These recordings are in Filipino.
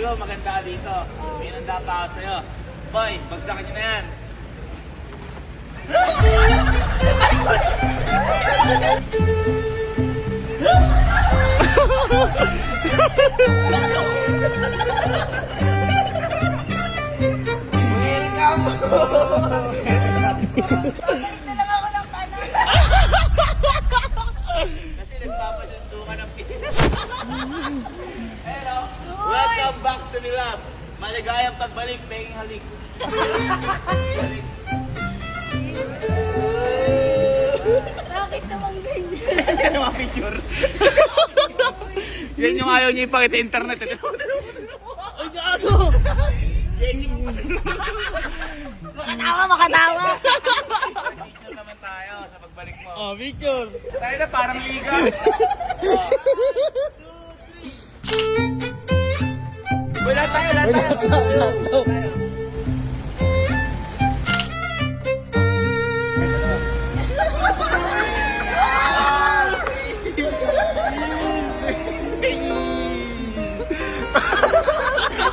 Di ba maganda ka dito? May nanda pa ako sa'yo. Boy, bagsakan nyo na yan. Welcome! Na lang ako ng kanan. Kasi nagpapasundo ka ng pila. Hello! Welcome back to the lab. Maligayang pagbalik, penging halik. Bakit naman ganyan? Yan yung mga picture. Yan yung ayaw niya ipakita sa internet. Ay, gago! Yan yung Makatawa! picture naman tayo sa pagbalik mo. Oh, picture. Tayo na parang liga. Wala tayo, wala tayo.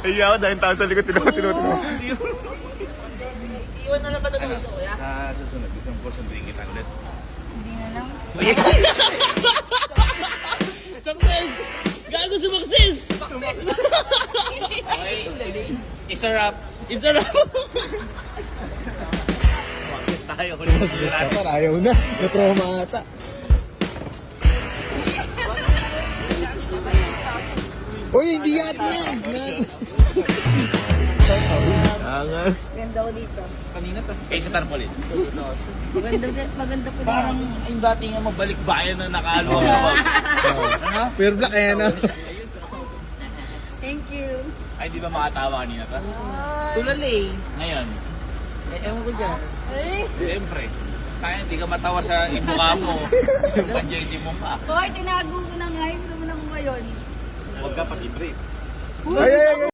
Ay, ako dahil tao sa likod, tinawag. Iwan na lang ba ito dito, kuya? Sa susunod, isang po sunduin kita ulit. Hindi na lang. Success! Gago sumakses! Okay, it's a wrap. It's a wrap! Sumakses tayo. Ayaw na. Na-trauma ata. Uy, hindi yata na. Angas. Ganda ko dito. Kanina, tas kayo sa tarpaulin. Maganda po Parang yung dati nga mabalik bayan na nakalo. Ano? Pure black eh, no? Thank you. Ay, di ba makatawa kanina ka? Tulal eh. Ngayon, Ewan ko dyan. siyempre. Sayang, hindi ka matawa sa imukha mo. Yung panjedi mo pa. Hoy, tinago ko na nga. Gusto mo na mo ngayon. Huwag ka pag-i-brief. Ay, ay, ay.